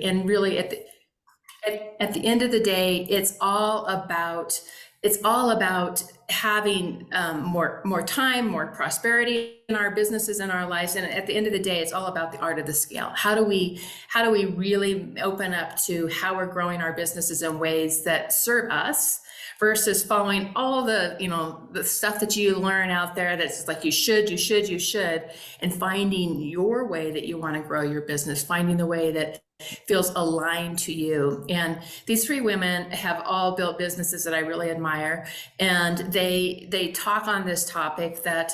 And really at the end of the day, it's all about having more time, more prosperity in our businesses and our lives. And at the end of the day, it's all about the art of the scale. How do we really open up to how we're growing our businesses in ways that serve us versus following all the, the stuff that you learn out there that's like you should, and finding your way that you want to grow your business, finding the way that feels aligned to you. And these three women have all built businesses that I really admire, and they talk on this topic that,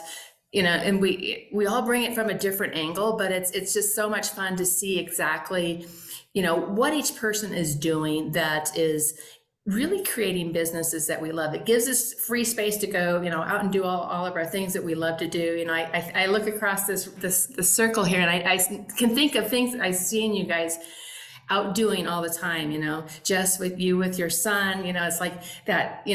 and we all bring it from a different angle, but it's just so much fun to see exactly, what each person is doing that is really creating businesses that we love. It gives us free space to go, out and do all of our things that we love to do. I look across this circle here, and I can think of things I see in you guys out doing all the time, just with your son, it's like that,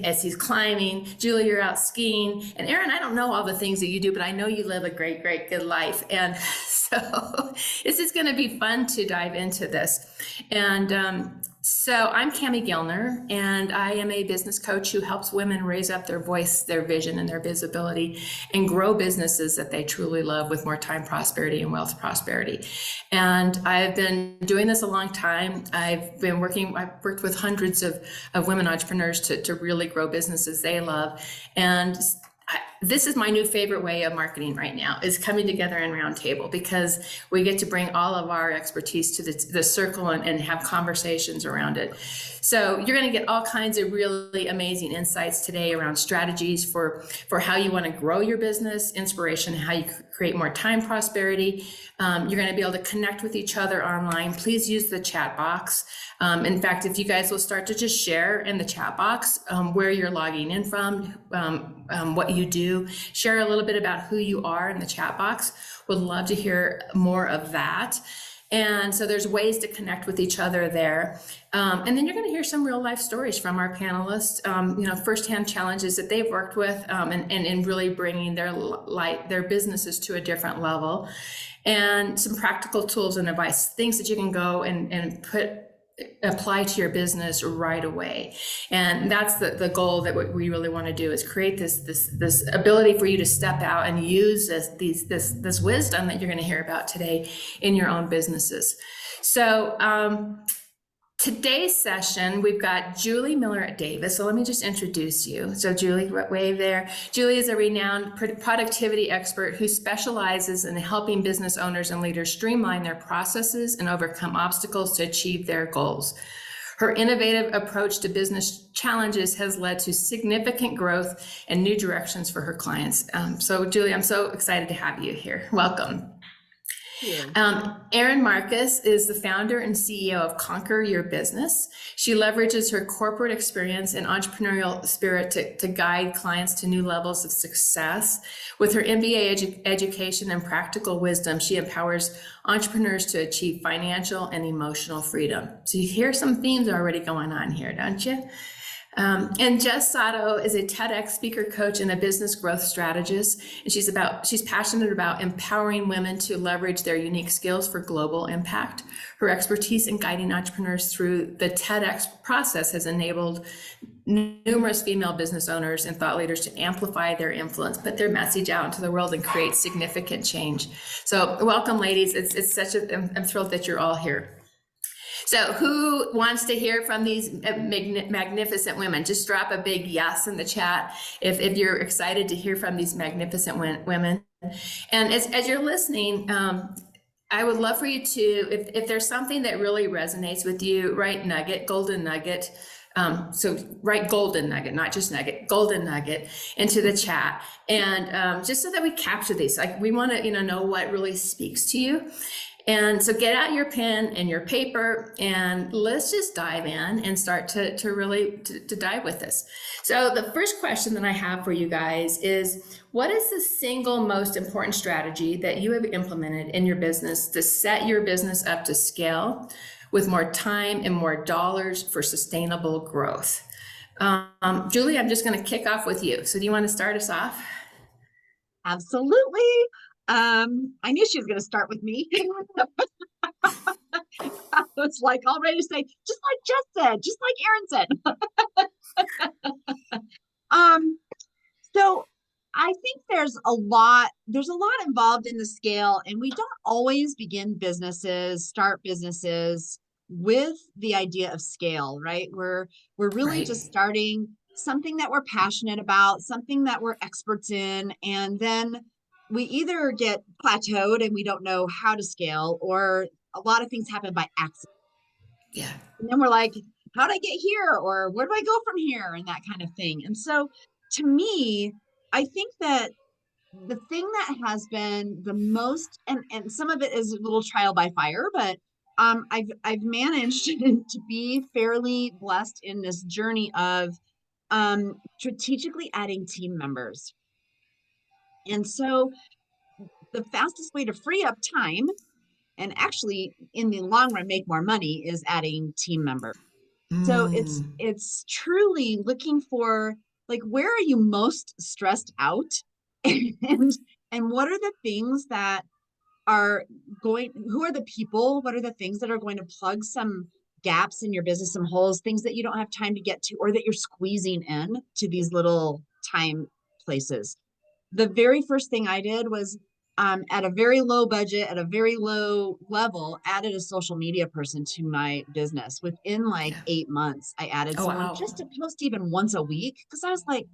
as he's climbing. Julie, you're out skiing. And Erin, I don't know all the things that you do, but I know you live a great, good life. And so this is going to be fun to dive into this. And so I'm Cammie Gilner, and I am a business coach who helps women raise up their voice, their vision, and their visibility, and grow businesses that they truly love with more time prosperity and wealth prosperity. And I've been doing this a long time. I've worked with hundreds of women entrepreneurs to really grow businesses they love. And this is my new favorite way of marketing right now, is coming together in roundtable, because we get to bring all of our expertise to the circle and have conversations around it. So you're going to get all kinds of really amazing insights today around strategies for how you want to grow your business, inspiration, how you create more time prosperity. You're going to be able to connect with each other online. Please use the chat box. In fact, if you guys will start to just share in the chat box where you're logging in from, what you do, share a little bit about who you are in the chat box. Would love to hear more of that. And so there's ways to connect with each other there. And then you're going to hear some real life stories from our panelists, firsthand challenges that they've worked with, and really bringing their businesses to a different level, and some practical tools and advice, things that you can go and apply to your business right away. And that's the goal, that what we really want to do is create this ability for you to step out and use this wisdom that you're going to hear about today in your own businesses. So today's session, we've got Julie Miller at Davis. So let me just introduce you. So Julie, wave there. Julie is a renowned productivity expert who specializes in helping business owners and leaders streamline their processes and overcome obstacles to achieve their goals. Her innovative approach to business challenges has led to significant growth and new directions for her clients. So Julie, I'm so excited to have you here. Welcome. Erin Marcus is the founder and CEO of Conquer Your Business. She leverages her corporate experience and entrepreneurial spirit to guide clients to new levels of success. With her MBA education and practical wisdom, she empowers entrepreneurs to achieve financial and emotional freedom. So you hear some themes already going on here, don't you? And Jess Sato is a TEDx speaker, coach, and a business growth strategist. And she's passionate about empowering women to leverage their unique skills for global impact. Her expertise in guiding entrepreneurs through the TEDx process has enabled numerous female business owners and thought leaders to amplify their influence, put their message out into the world, and create significant change. So welcome, ladies. I'm thrilled that you're all here. So who wants to hear from these magnificent women? Just drop a big yes in the chat if you're excited to hear from these magnificent women. And as you're listening, I would love for you to, if there's something that really resonates with you, write nugget, golden nugget. So write golden nugget, not just nugget, golden nugget into the chat. And just so that we capture these, like we want to know what really speaks to you. And so get out your pen and your paper, and let's just dive in and start to really dive with this. So the first question that I have for you guys is, what is the single most important strategy that you have implemented in your business to set your business up to scale with more time and more dollars for sustainable growth? Julie, I'm just going to kick off with you. So do you want to start us off? Absolutely. I knew she was going to start with me. I was like all ready to say, just like Jess said, just like Aaron said. um, so I think there's a lot involved in the scale, and we don't always start businesses with the idea of scale, right? We're really Right. just starting something that we're passionate about, something that we're experts in, and then we either get plateaued and we don't know how to scale, or a lot of things happen by accident. Yeah. And then we're like, how'd I get here? Or where do I go from here? And that kind of thing. And so to me, I think that the thing that has been the most, and some of it is a little trial by fire, but I've managed to be fairly blessed in this journey of strategically adding team members. And so the fastest way to free up time and actually in the long run make more money is adding team members. So Mm. it's truly looking for, like, where are you most stressed out? and and what are the things that are who are the people, what are the things that are going to plug some gaps in your business, some holes, things that you don't have time to get to, or that you're squeezing in to these little time places. The very first thing I did was, at a very low budget, at a very low level, added a social media person to my business. Within like Yeah. 8 months, I added Oh, someone wow. just to post even once a week, because I was like,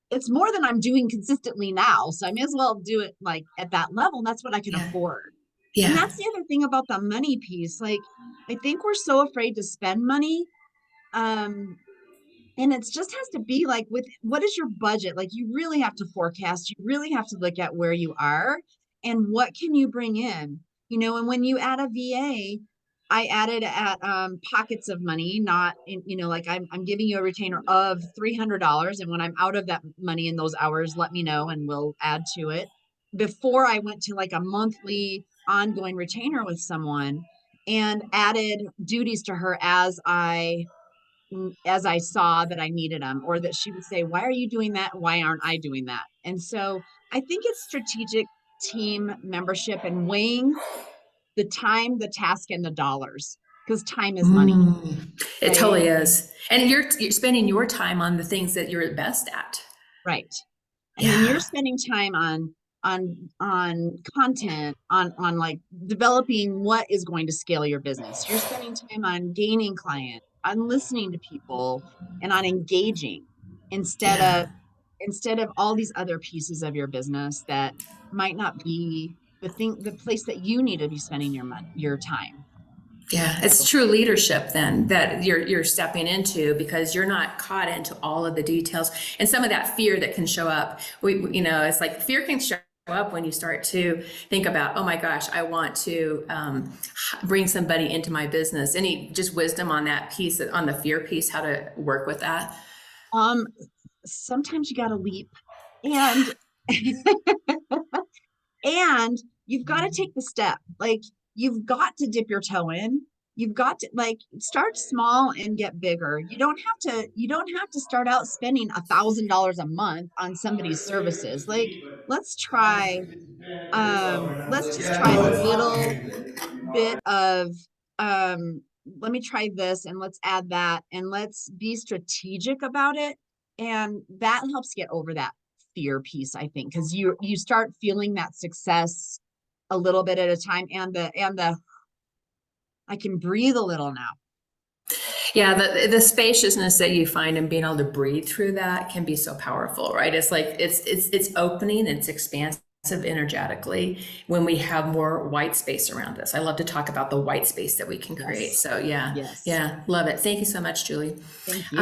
it's more than I'm doing consistently now. So I may as well do it like at that level. And that's what I can Yeah. afford. And Yeah. that's the other thing about the money piece. Like, I think we're so afraid to spend money. Um, and it just has to be like, with what is your budget? Like, you really have to forecast, you really have to look at where you are and what can you bring in, and when you add a VA, I added at pockets of money, not in, like, I'm giving you a retainer of $300, and when I'm out of that money in those hours, let me know and we'll add to it. Before, I went to like a monthly ongoing retainer with someone and added duties to her as I saw that I needed them, or that she would say, why are you doing that? Why aren't I doing that? And so I think it's strategic team membership and weighing the time, the task, and the dollars, because time is money, Mm. It right? totally is. And you're spending your time on the things that you're best at. Right. And then you're Yeah. spending time on content, on like developing what is going to scale your business. You're spending time on gaining clients, on listening to people, and on engaging, instead Yeah. of instead of all these other pieces of your business that might not be the place that you need to be spending your time. Yeah, it's So, true leadership then that you're stepping into, because you're not caught into all of the details and some of that fear that can show up. It's like fear can show up when you start to think about, oh my gosh, I want to bring somebody into my business. Any just wisdom on that piece, on the fear piece, how to work with that? um, sometimes you got to leap, and and you've got to take the step. Like, you've got to dip your toe in. You've got to, like, start small and get bigger. You don't have to start out spending $1,000 a month on somebody's services. Like, let's try let's just try a little bit of, um let me try this and let's add that, and let's be strategic about it. And that helps get over that fear piece, I think, because you start feeling that success a little bit at a time, and the I can breathe a little now. Yeah, the spaciousness that you find in being able to breathe through that can be so powerful, right? It's like it's opening, it's expansive energetically when we have more white space around us. I love to talk about the white space that we can create. Yes. So yeah, Yes. yeah, love it. Thank you so much, Julie. Thank you.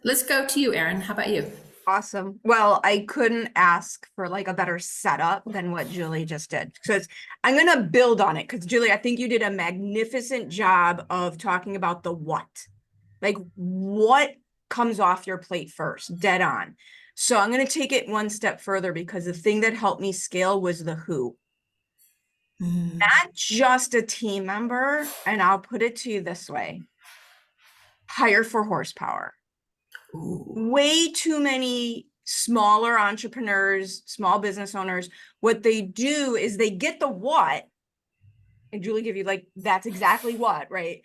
Let's go to you, Erin. How about you? Awesome. Well, I couldn't ask for like a better setup than what Julie just did. Because I'm going to build on it. Because Julie, I think you did a magnificent job of talking about the what. Like, what comes off your plate first, dead on. So I'm going to take it one step further, because the thing that helped me scale was the who. Not just a team member. And I'll put it to you this way: hire for horsepower. Ooh. Way too many smaller entrepreneurs, small business owners, what they do is they get the what, and Julie give you like, that's exactly what, right?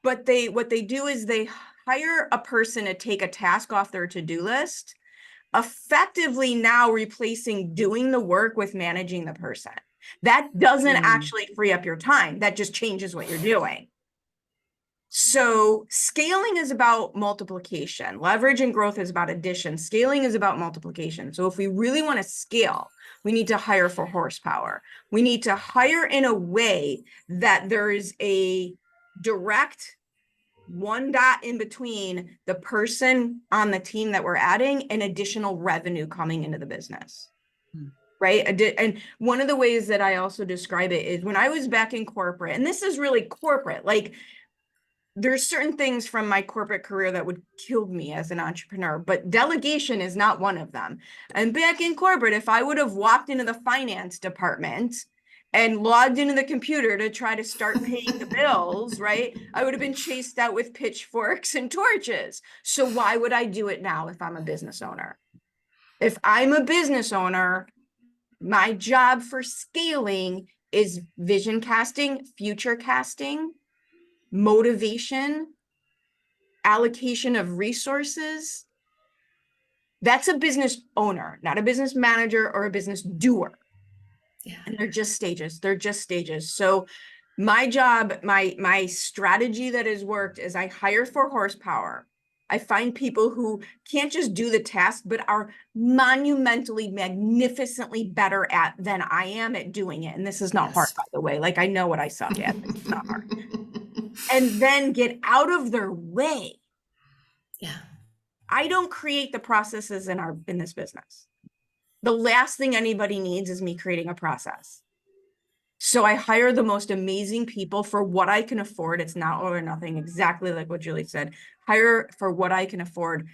But what they do is they hire a person to take a task off their to-do list, effectively now replacing doing the work with managing the person. That doesn't actually free up your time. That just changes what you're doing. So scaling is about multiplication. Leverage and growth is about addition. Scaling is about multiplication. So if we really want to scale, we need to hire for horsepower. We need to hire in a way that there is a direct one dot in between the person on the team that we're adding and additional revenue coming into the business. Right. And one of the ways that I also describe it is when I was back in corporate, and this is really corporate, like there's certain things from my corporate career that would kill me as an entrepreneur, but delegation is not one of them. And back in corporate, if I would have walked into the finance department and logged into the computer to try to start paying the bills, right, I would have been chased out with pitchforks and torches. So why would I do it now if I'm a business owner? If I'm a business owner, my job for scaling is vision casting, future casting, motivation, allocation of resources. That's a business owner, not a business manager or a business doer. Yeah. And they're just stages. They're just stages. So my job, my strategy that has worked is I hire for horsepower. I find people who can't just do the task, but are monumentally, magnificently better at than I am at doing it. And this is not hard, by the way. Like I know what I suck at. It's not hard. And then get out of their way. Yeah. I don't create the processes in this business. The last thing anybody needs is me creating a process. So I hire the most amazing people for what I can afford. It's not all or nothing, exactly like what Julie said. Hire for what I can afford.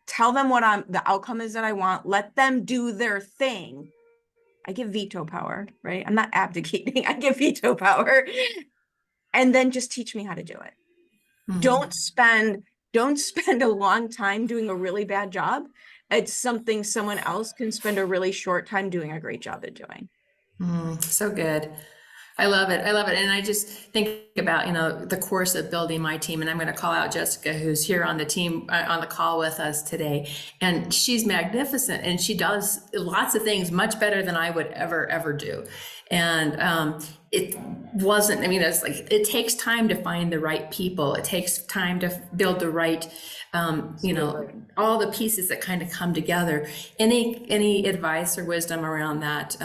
Tell them what the outcome is that I want. Let them do their thing. I give veto power, right? I'm not abdicating. I give veto power. And then just teach me how to do it. Mm-hmm. Don't spend a long time doing a really bad job. It's something someone else can spend a really short time doing a great job at doing. So good. I love it. I love it. And I just think about, the course of building my team, and I'm going to call out Jessica, who's here on the team, on the call with us today. And she's magnificent and she does lots of things much better than I would ever do. And, it wasn't, it's like, it takes time to find the right people. It takes time to build the right, all the pieces that kind of come together. Any advice or wisdom around that,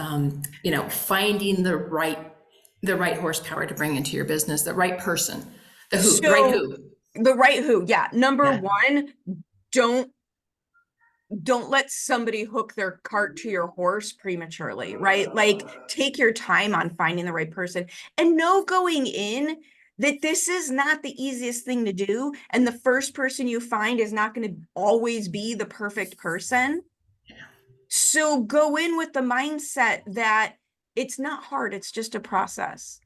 finding the right horsepower to bring into your business, the right person, the right who. Yeah. Number one, don't let somebody hook their cart to your horse prematurely, right? Like take your time on finding the right person and know going in that this is not the easiest thing to do. And the first person you find is not going to always be the perfect person. Yeah. So go in with the mindset that it's not hard. It's just a process.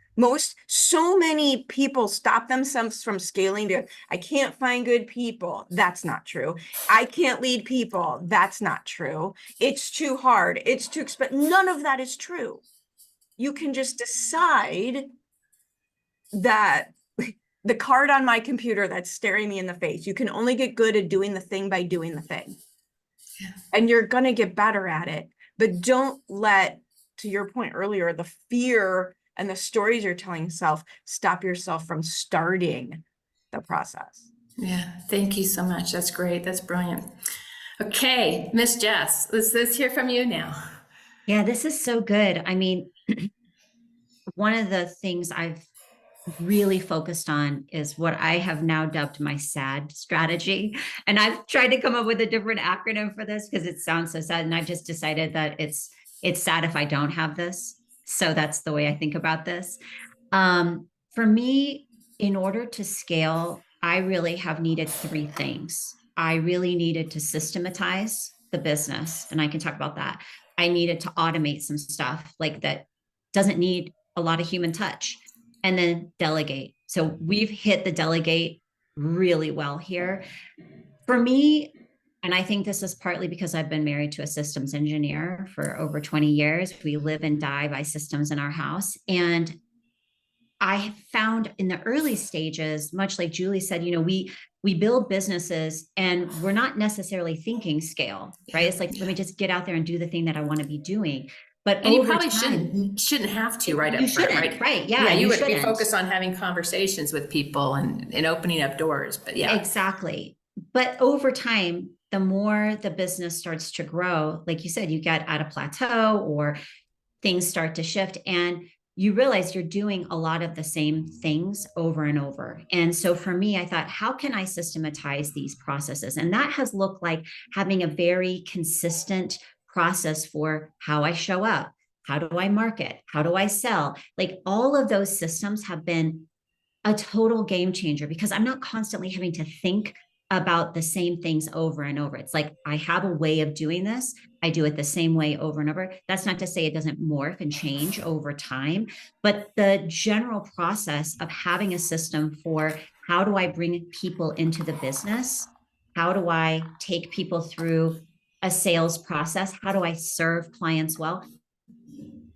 So many people stop themselves from scaling to, I can't find good people. That's not true. I can't lead people. That's not true. It's too hard. It's too expensive. None of that is true. You can just decide that the card on my computer that's staring me in the face, you can only get good at doing the thing by doing the thing. Yeah. And you're going to get better at it. But don't let, to your point earlier, the fear and the stories you're telling yourself stop yourself from starting the process. Yeah, thank you so much. That's great. That's brilliant. Okay, Miss Jess, let's hear from you now. Yeah, this is so good. One of the things I've really focused on is what I have now dubbed my SAD strategy. And I've tried to come up with a different acronym for this because it sounds so sad. And I've just decided that it's sad if I don't have this. So that's the way I think about this. For me, in order to scale, I really have needed three things. I really needed to systematize the business, and I can talk about that. I needed to automate some stuff like that doesn't need a lot of human touch, and then delegate. So we've hit the delegate really well here. For me, and I think this is partly because I've been married to a systems engineer for over 20 years. We live and die by systems in our house. And I have found in the early stages, much like Julie said, we build businesses and we're not necessarily thinking scale, right? It's like, let me just get out there and do the thing that I want to be doing. But And you over probably time, shouldn't have to right you up front, shouldn't, right? right? Yeah, you you would be shouldn't. focused on having conversations with people and opening up doors, but yeah. Exactly. But over time, the more the business starts to grow, like you said, you get at a plateau or things start to shift and you realize you're doing a lot of the same things over and over. And so for me, I thought, how can I systematize these processes? And that has looked like having a very consistent process for how I show up. How do I market? How do I sell? Like all of those systems have been a total game changer because I'm not constantly having to think about the same things over and over. It's like I have a way of doing this. I do it the same way over and over. That's not to say it doesn't morph and change over time, but the general process of having a system for how do I bring people into the business? How do I take people through a sales process? How do I serve clients well?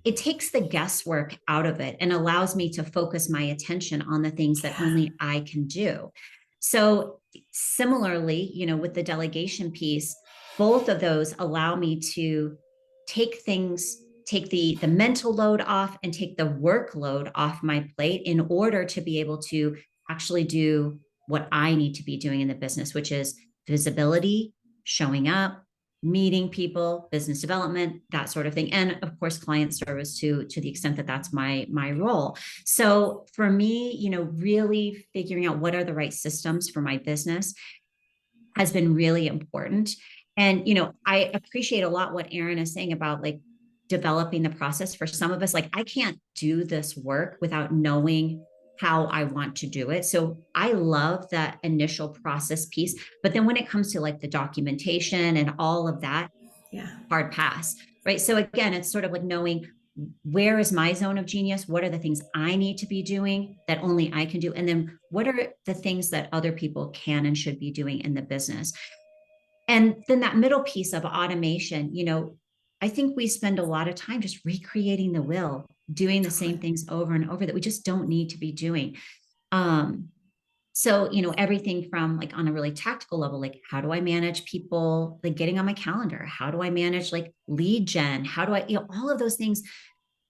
It takes the guesswork out of it and allows me to focus my attention on the things that only I can do. So similarly, with the delegation piece, both of those allow me to take the mental load off and take the workload off my plate in order to be able to actually do what I need to be doing in the business, which is visibility, showing up, meeting people, business development, that sort of thing. And of course, client service to the extent that that's my role. So for me, really figuring out what are the right systems for my business has been really important. And, I appreciate a lot what Erin is saying about like developing the process for some of us. Like I can't do this work without knowing how I want to do it. So I love that initial process piece. But then when it comes to like the documentation and all of that, Yeah. hard pass, right? So again, it's sort of like knowing where is my zone of genius? What are the things I need to be doing that only I can do? And then what are the things that other people can and should be doing in the business? And then that middle piece of automation, I think we spend a lot of time just recreating the wheel, doing the same things over and over that we just don't need to be doing. So, everything from like on a really tactical level, like how do I manage people like getting on my calendar? How do I manage like lead gen? How do I, all of those things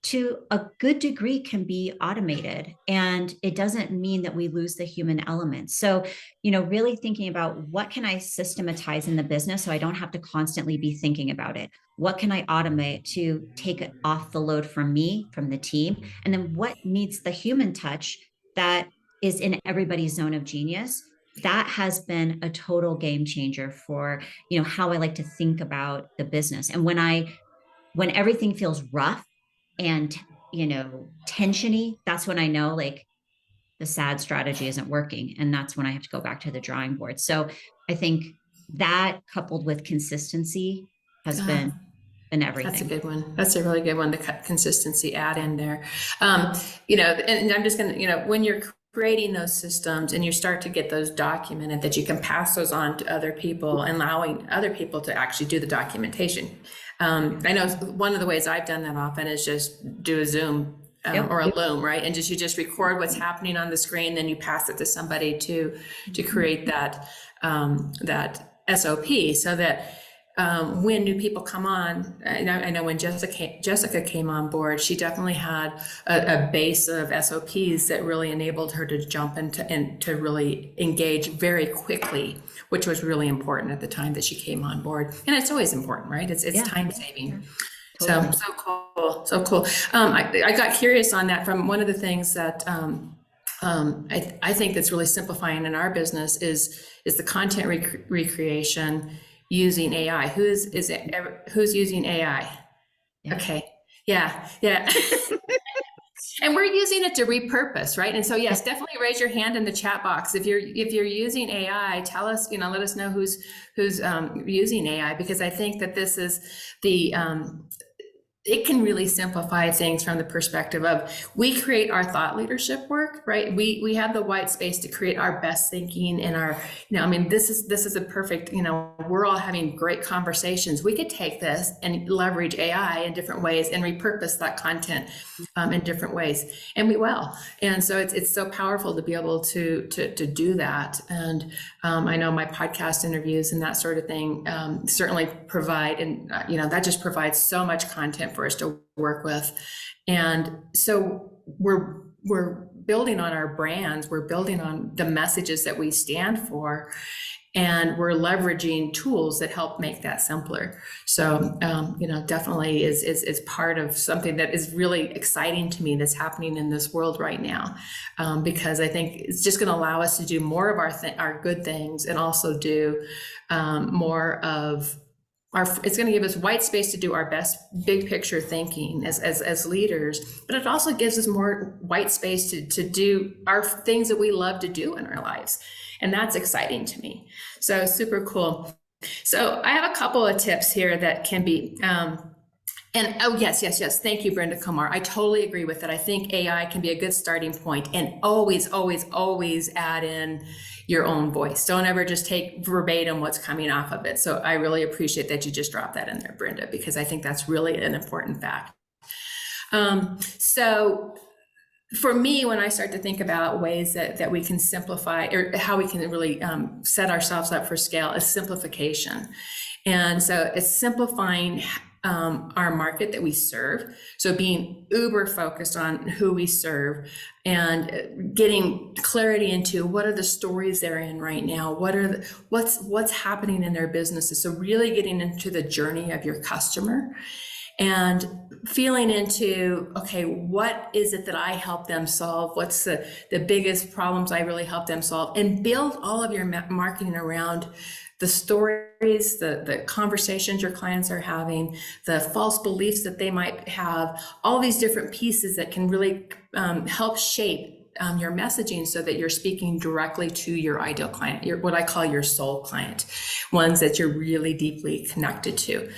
to a good degree can be automated, and it doesn't mean that we lose the human element. So, really thinking about what can I systematize in the business so I don't have to constantly be thinking about it. What can I automate to take it off the load from me, from the team? And then what needs the human touch that is in everybody's zone of genius? That has been a total game changer for, how I like to think about the business. And when everything feels rough and tensiony, that's when I know like the sad strategy isn't working, and that's when I have to go back to the drawing board. So I think that coupled with consistency has been everything. That's a good one. That's a really good one. The consistency add in there. And I'm just gonna, when you're creating those systems and you start to get those documented, that you can pass those on to other people and allowing other people to actually do the documentation. I know one of the ways I've done that often is just do a Zoom or a Loom, right? And you just record what's happening on the screen, then you pass it to somebody to create that SOP so that when new people come on, I know when Jessica came on board, she definitely had a base of SOPs that really enabled her to jump into and to really engage very quickly, which was really important at the time that she came on board. And it's always important, right? It's time saving. Yeah. Totally. So cool. I got curious on that from one of the things that I think that's really simplifying in our business is the content recreation using AI. Who's using AI? Yeah. Okay. Yeah. And we're using it to repurpose, right? And so yes, definitely raise your hand in the chat box if you're using AI. Tell us, let us know who's using AI, because I think that this is it can really simplify things from the perspective of we create our thought leadership work, right? We have the white space to create our best thinking and our, I mean, this is a perfect, we're all having great conversations. We could take this and leverage AI in different ways and repurpose that content in different ways, and we will. And so it's so powerful to be able to do that. And I know my podcast interviews and that sort of thing certainly provide, and that just provides so much content for us to work with. And so we're building on our brands, we're building on the messages that we stand for, and we're leveraging tools that help make that simpler. So, definitely is part of something that is really exciting to me that's happening in this world right now, because I think it's just going to allow us to do more of our good things, and also do more of it's going to give us white space to do our best big picture thinking as leaders, but it also gives us more white space to do our things that we love to do in our lives. And that's exciting to me. So super cool. So I have a couple of tips here that can be, yes. Thank you, Brenda Kumar. I totally agree with it. I think AI can be a good starting point, and always add in your own voice. Don't ever just take verbatim what's coming off of it. So I really appreciate that you just dropped that in there, Brenda, because I think that's really an important fact. So for me, when I start to think about ways that we can simplify, or how we can really set ourselves up for scale, is simplification. And so it's simplifying our market that we serve. So being uber focused on who we serve, and getting clarity into what are the stories they're in right now, what's happening in their businesses. So really getting into the journey of your customer, and feeling into, okay, what is it that I help them solve? What's the biggest problems I really help them solve? And build all of your marketing around the stories, the conversations your clients are having, the false beliefs that they might have, all these different pieces that can really help shape your messaging, so that you're speaking directly to your ideal client, what I call your soul client, ones that you're really deeply connected to.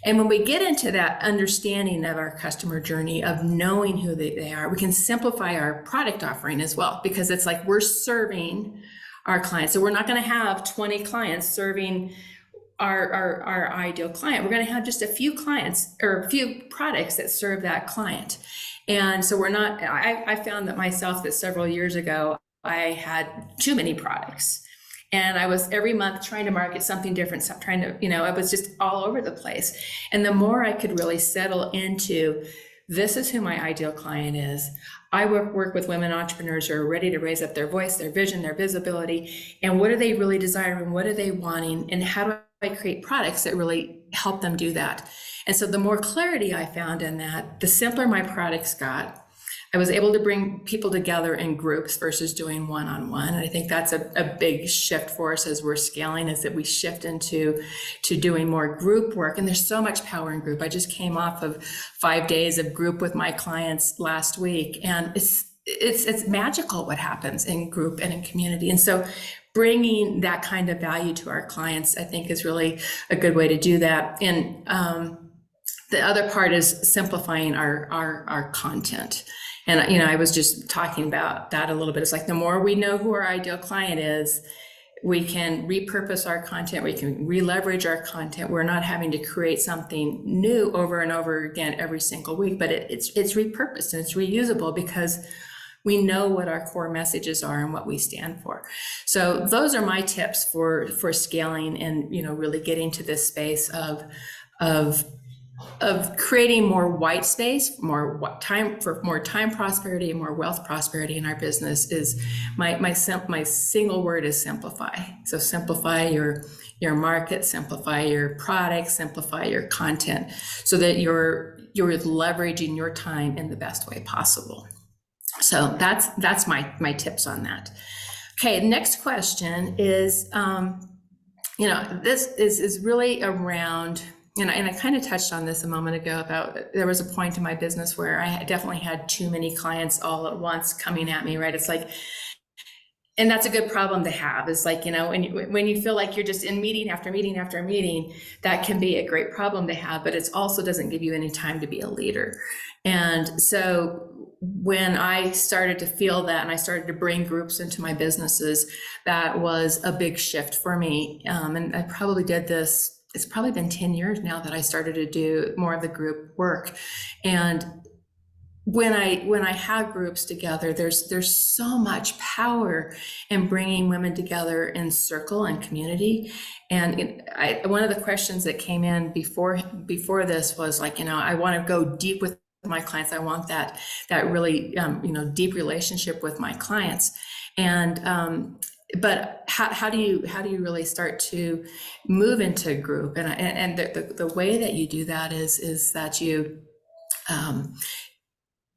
And when we get into that understanding of our customer journey, of knowing who they are, we can simplify our product offering as well, because it's like we're serving our clients. So we're not going to have 20 clients serving our ideal client. We're going to have just a few clients, or a few products that serve that client. And so we're not, I found that myself, that several years ago, I had too many products. And I was every month trying to market something different, trying to, I was just all over the place. And the more I could really settle into, this is who my ideal client is. I work with women entrepreneurs who are ready to raise up their voice, their vision, their visibility, and what are they really desiring? What are they wanting? And how do I create products that really help them do that? And so the more clarity I found in that, the simpler my products got. I was able to bring people together in groups versus doing one-on-one. And I think that's a big shift for us as we're scaling, is that we shift into doing more group work. And there's so much power in group. I just came off of 5 days of group with my clients last week, and it's magical what happens in group and in community. And so bringing that kind of value to our clients, I think, is really a good way to do that. And the other part is simplifying our content. And, I was just talking about that a little bit. It's like, the more we know who our ideal client is, we can repurpose our content, we can re-leverage our content. We're not having to create something new over and over again every single week, but it's repurposed and it's reusable, because we know what our core messages are and what we stand for. So those are my tips for scaling and, really getting to this space of creating more white space, more time prosperity, more wealth prosperity in our business. Is my single word is simplify. So simplify your market, simplify your product, simplify your content, so that you're leveraging your time in the best way possible. So that's my tips on that. Okay, next question is, this is really around, and I kind of touched on this a moment ago, about there was a point in my business where I definitely had too many clients all at once coming at me, right? It's like, And that's a good problem to have. It's like, you know, when you feel like you're just in meeting after meeting after meeting, that can be a great problem to have, but it also doesn't give you any time to be a leader. And so when I started to feel that and I started to bring groups into my businesses, that was a big shift for me. And I probably did this, it's probably been 10 years now that I started to do more of the group work. And when I have groups together, there's so much power in bringing women together in circle and community. And one of the questions that came in before this was like, you know, I want to go deep with my clients. I want that really you know, deep relationship with my clients. And but how do you really start to move into a group? And the way that you do that is that you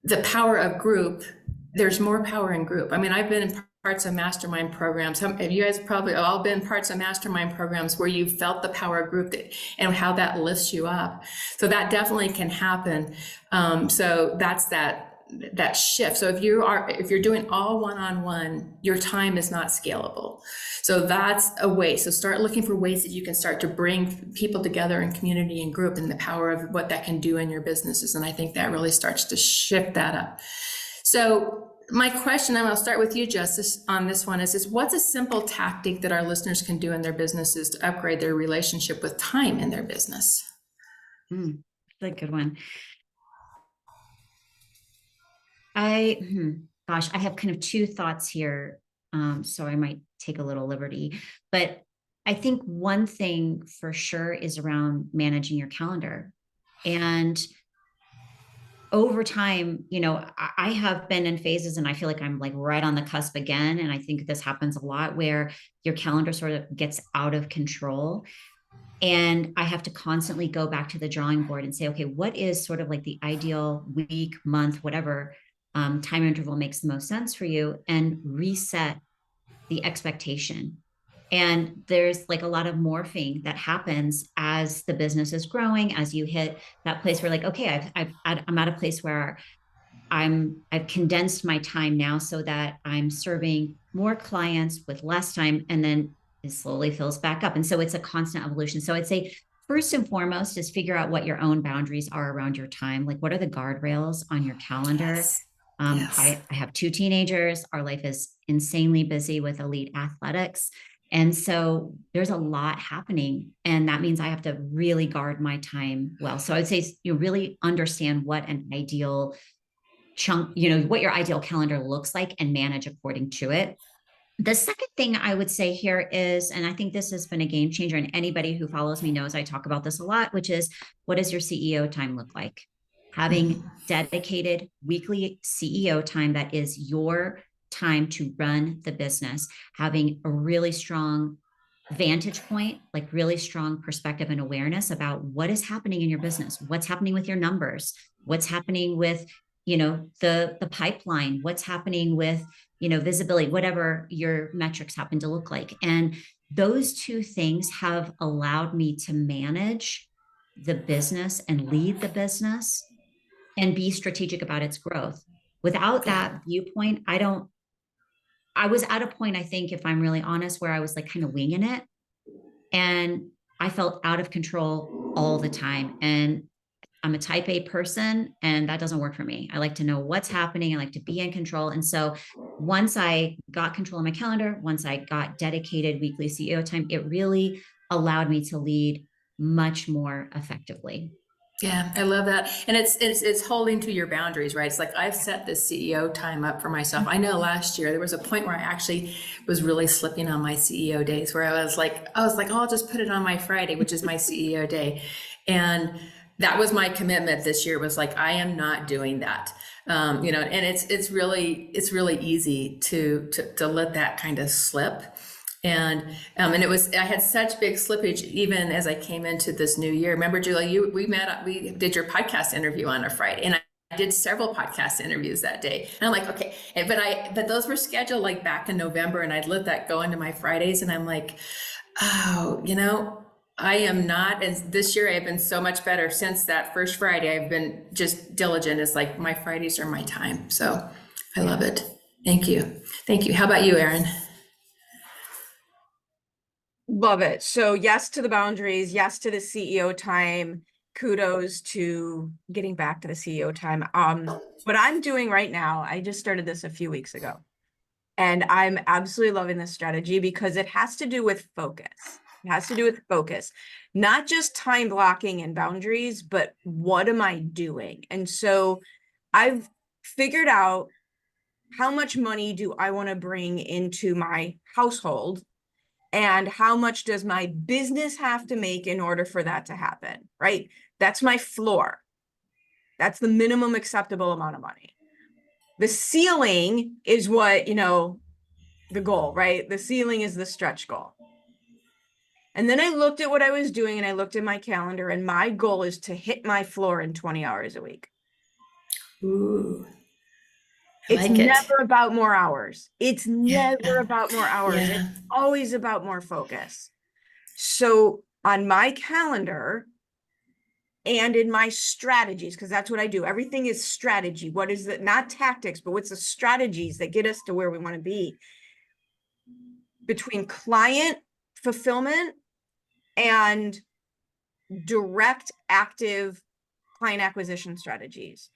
the power of group, there's more power in group. I mean, I've been in parts of mastermind programs. You guys probably all been parts of mastermind programs where you felt the power of group and how that lifts you up. So that definitely can happen. So that's that shift. So if you're doing all one-on-one, your time is not scalable. So that's a way. So start looking for ways that you can start to bring people together in community and group, and the power of what that can do in your businesses. And I think that really starts to shift that up. So my question, and I'll start with you, Justice, on this one is what's a simple tactic that our listeners can do in their businesses to upgrade their relationship with time in their business? That's a good one. Gosh, I have kind of two thoughts here. So I might take a little liberty, but I think one thing for sure is around managing your calendar. And over time, you know, I have been in phases and I feel like I'm like right on the cusp again. And I think this happens a lot where your calendar sort of gets out of control. And I have to constantly go back to the drawing board and say, okay, what is sort of like the ideal week, month, whatever time interval makes the most sense for you, and reset the expectation. And there's like a lot of morphing that happens as the business is growing, as you hit that place where like, okay, I'm at a place where I've condensed my time now so that I'm serving more clients with less time, and then it slowly fills back up. And so it's a constant evolution. So I'd say first and foremost is figure out what your own boundaries are around your time. Like, what are the guardrails on your calendar? Yes. Yes. I have 2 teenagers. Our life is insanely busy with elite athletics. And so there's a lot happening, and that means I have to really guard my time well. So I'd say you really understand what an ideal chunk, you know, what your ideal calendar looks like, and manage according to it. The second thing I would say here is, and I think this has been a game changer, and anybody who follows me knows I talk about this a lot, which is, what does your CEO time look like? Having dedicated weekly CEO time that is your time to run the business, having a really strong vantage point, like really strong perspective and awareness about what is happening in your business, what's happening with your numbers, what's happening with, you know, the pipeline, what's happening with, you know, visibility, whatever your metrics happen to look like. And those two things have allowed me to manage the business and lead the business and be strategic about its growth. Without that viewpoint, I was at a point, I think, if I'm really honest, where I was like kind of winging it, and I felt out of control all the time. And I'm a type A person, and that doesn't work for me. I like to know what's happening. I like to be in control. And so once I got control of my calendar, once I got dedicated weekly CEO time, it really allowed me to lead much more effectively. Yeah, I love that. And it's holding to your boundaries, right? It's like, I've set this CEO time up for myself. I know last year there was a point where I actually was really slipping on my CEO days, where I was like, oh, I'll just put it on my Friday, which is my CEO day. And that was my commitment this year, was like, I am not doing that. You know, and it's really easy to let that kind of slip. And it was, I had such big slippage even as I came into this new year. Remember, Julie, we did your podcast interview on a Friday, and I did several podcast interviews that day. And I'm like, okay, but those were scheduled like back in November, and I'd let that go into my Fridays, and I'm like, oh, you know, I am not. And this year I have been so much better since that first Friday. I've been just diligent. It's like, my Fridays are my time. So I love it. Thank you. Thank you. How about you, Erin? Love it. So yes to the boundaries, yes to the CEO time. Kudos to getting back to the CEO time. What I'm doing right now, I just started this a few weeks ago. And I'm absolutely loving this strategy because it has to do with focus. It has to do with focus, not just time blocking and boundaries, but what am I doing? And so I've figured out how much money do I want to bring into my household and how much does my business have to make in order for that to happen, right? That's my floor. That's the minimum acceptable amount of money. The ceiling is what, the goal, right? The ceiling is the stretch goal. And then I looked at what I was doing and I looked at my calendar and my goal is to hit my floor in 20 hours a week. Ooh, I It's like it. never about more hours. It's never about more hours. Yeah. It's always about more focus. So on my calendar and in my strategies, because that's what I do. Everything is strategy. What is it? Not tactics, but what's the strategies that get us to where we want to be? Between client fulfillment and direct active client acquisition strategies.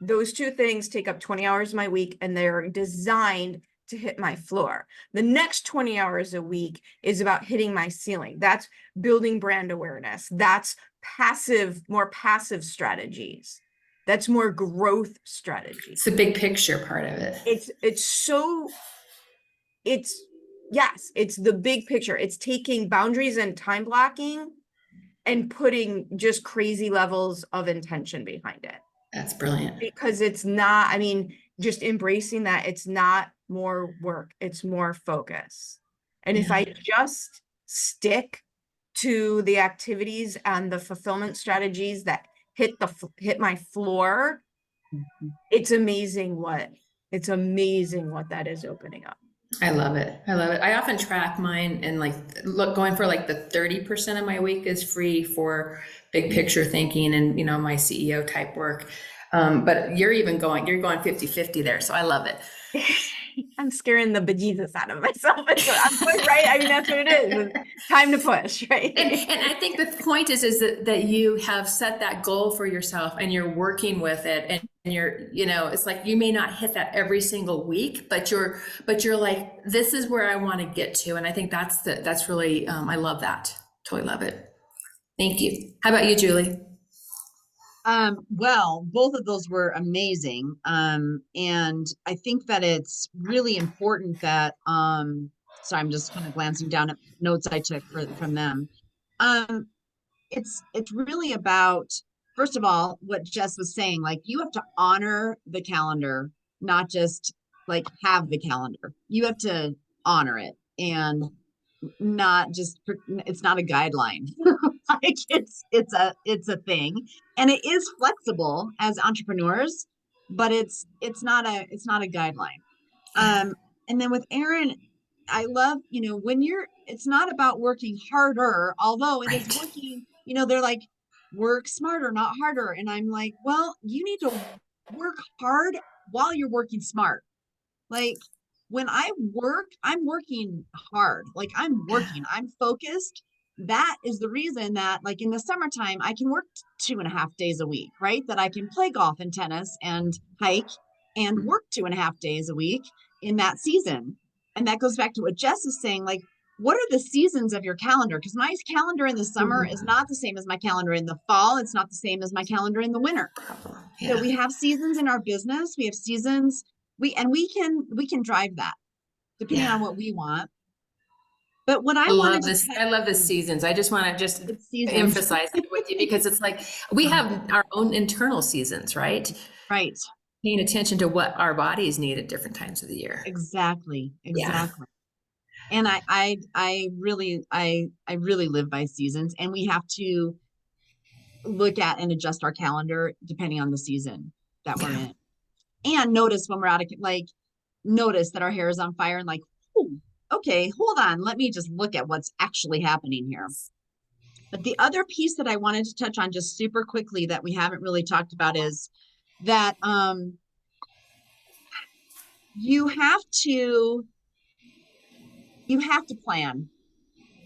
Those two things take up 20 hours of my week and they're designed to hit my floor. The next 20 hours a week is about hitting my ceiling. That's building brand awareness. That's more passive strategies. That's more growth strategies. It's the big picture part of it. It's the big picture. It's taking boundaries and time blocking and putting just crazy levels of intention behind it. That's brilliant. Because it's not, just embracing that it's not more work, it's more focus. And if I just stick to the activities and the fulfillment strategies that hit my floor, it's amazing what that is opening up. I love it. I love it. I often track mine and going for the 30% of my week is free for big picture thinking and, my CEO type work. But you're going 50-50 there. So I love it. I'm scaring the bejesus out of myself. I'm right. That's what it is. It's time to push, right? And I think the point is that you have set that goal for yourself and you're working with it and you're, it's like you may not hit that every single week, but you're like, this is where I want to get to. And I think that's really, I love that. Totally love it. Thank you. How about you, Julie? Well, both of those were amazing. And I think that it's really important that, so I'm just kind of glancing down at notes I took from them. It's really about, first of all, what Jess was saying, you have to honor the calendar, not just have the calendar. You have to honor it and not just, it's not a guideline. It's a thing, and it is flexible as entrepreneurs, but it's not a guideline. And then with Erin, I love, when it's not about working harder, although it is working, they're like, work smarter, not harder. And I'm like, well, you need to work hard while you're working smart. When I work, I'm working hard. I'm focused. That is the reason that in the summertime, I can work 2.5 days a week, right? That I can play golf and tennis and hike and work 2.5 days a week in that season. And that goes back to what Jess is saying, what are the seasons of your calendar? Because my calendar in the summer is not the same as my calendar in the fall. It's not the same as my calendar in the winter. So we have seasons in our business. We have seasons. We can drive that depending on what we want. But what I love the seasons. I just want to emphasize it with you because it's we have our own internal seasons, right? Right. Paying attention to what our bodies need at different times of the year. Exactly. Yeah. And I really live by seasons, and we have to look at and adjust our calendar depending on the season that we're in. And notice when we're out of notice that our hair is on fire and okay, hold on, let me just look at what's actually happening here. But the other piece that I wanted to touch on just super quickly that we haven't really talked about is that you have to plan.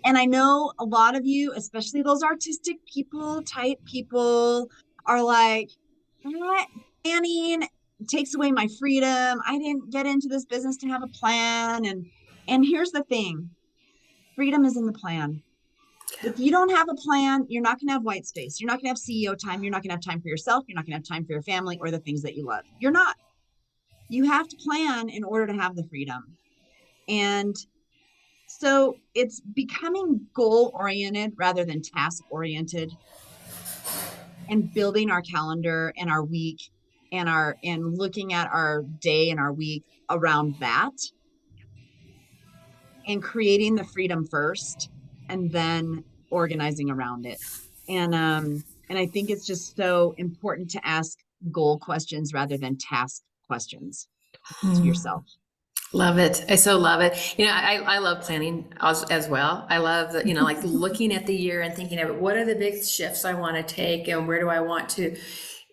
And I know a lot of you, especially those artistic people, type people, are like, "What? Planning takes away my freedom. I didn't get into this business to have a plan." And here's the thing, freedom is in the plan. If you don't have a plan, you're not going to have white space. You're not going to have CEO time. You're not going to have time for yourself. You're not going to have time for your family or the things that you love. You're not. You have to plan in order to have the freedom. And so it's becoming goal oriented rather than task oriented, and building our calendar and our week and looking at our day and our week around that, and creating the freedom first and then organizing around it. And I think it's just so important to ask goal questions rather than task questions to yourself. Love it. I so love it. I love planning as well. I love that, like looking at the year and thinking of what are the big shifts I want to take and where do I want to,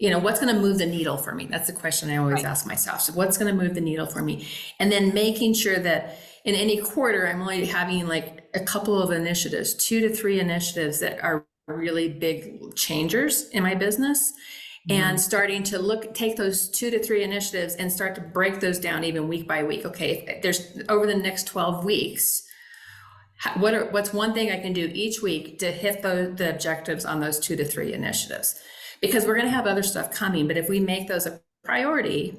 what's going to move the needle for me? That's the question I always ask myself. So what's going to move the needle for me? And then making sure that in any quarter, I'm only having like a couple of initiatives, 2 to 3 initiatives that are really big changers in my business. And starting to take those 2 to 3 initiatives and start to break those down even week by week. Okay, if there's over the next 12 weeks, what's one thing I can do each week to hit the objectives on those 2 to 3 initiatives? Because we're going to have other stuff coming, but if we make those a priority,